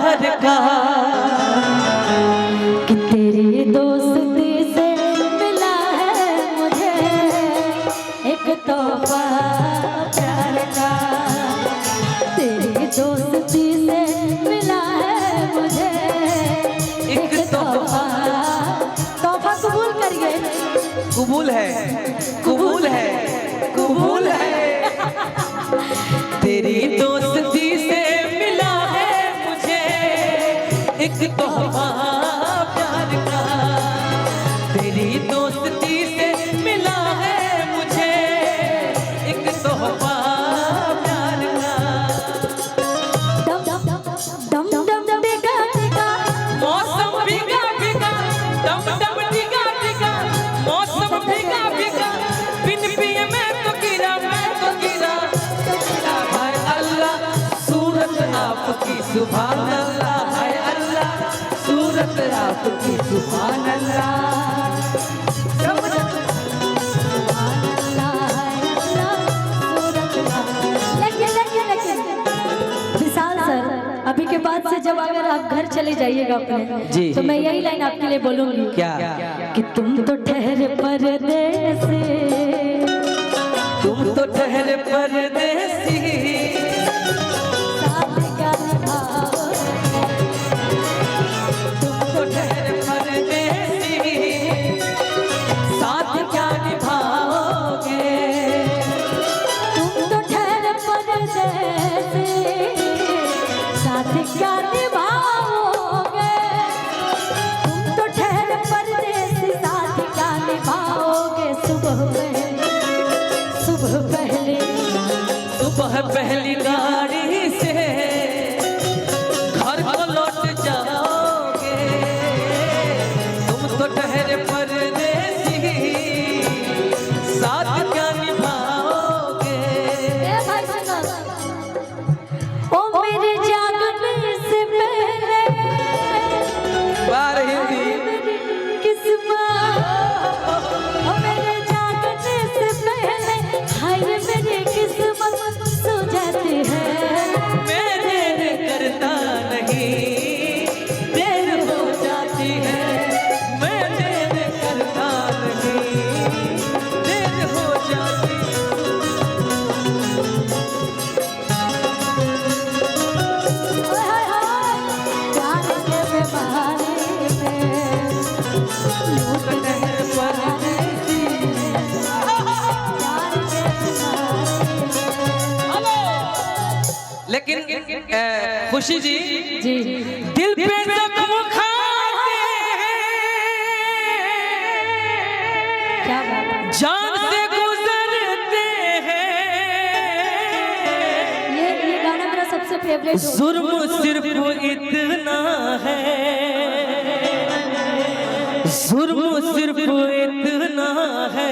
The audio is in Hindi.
प्यार का कि तेरी दोस्ती से मिला है मुझे एक तोहफा प्यार का। तेरी दोस्ती से मिला है मुझे एक तोहफा। तोहफा कबूल करिए। कबूल है, कबूल है, कबूल है। तेरी दोस्ती से मिला है मुझे एक तोहफा प्यार का। तेरी दोस्ती से मिला है मुझे एक तोहफा प्यार का। दम दम दम दम डिगा डिगा मौसम भीगा भीगा, दम दम डिगा डिगा, मौसम भीगा भीगा, बिन पिए मैं तो गिरा, मैं तो गिरा। हाय अल्लाह सूरत आपकी सुभान अल्लाह, हाय अल्लाह सूरत आपकी सुभान अल्लाह। विशाल सर, अभी के बाद से जब अगर आप घर चले जाइएगा अपने जी, तो मैं यही लाइन आपके लिए बोलूंगी। क्या? कि तुम तो ठहरे परदेसी, तुम तो ठहरे परदेसी, साथ क्या निभाओगे। तुम तो ठहरे परदेसी, साथ क्या निभाओगे। तुम तो ठहरे परदेसी, साथ क्या निभाओगे। तुम तो ठहरे परदेसी, साथ क्या निभाओगे। सुबह पहले सुबह पहली गाड़ी से घर को लौट जाओगे। तुम तो ठहरे परदेसी, साथ क्या निभाओगे। ए भाई सुनो, ओ मेरे जागने से पहले बार हिंदी किस्मत, ओ मेरे जागने से पहले हाय मेरी किस्मत सो जाती है। मैं देर करता नहीं, देर हो जाती है। मैं देर करता नहीं, देर हो जाती ओए हाय प्यार के बीमारी में लूट है परदेसी। प्यार के बीमारी लेकिन खुशी जी, जी दिल पे जख्म खाते हैं, क्या बात है। जान से गुजरते हैं। ये गाना मेरा सबसे फेवरेट है। जुर्म सिर्फ इतना है, जुर्म सिर्फ इतना है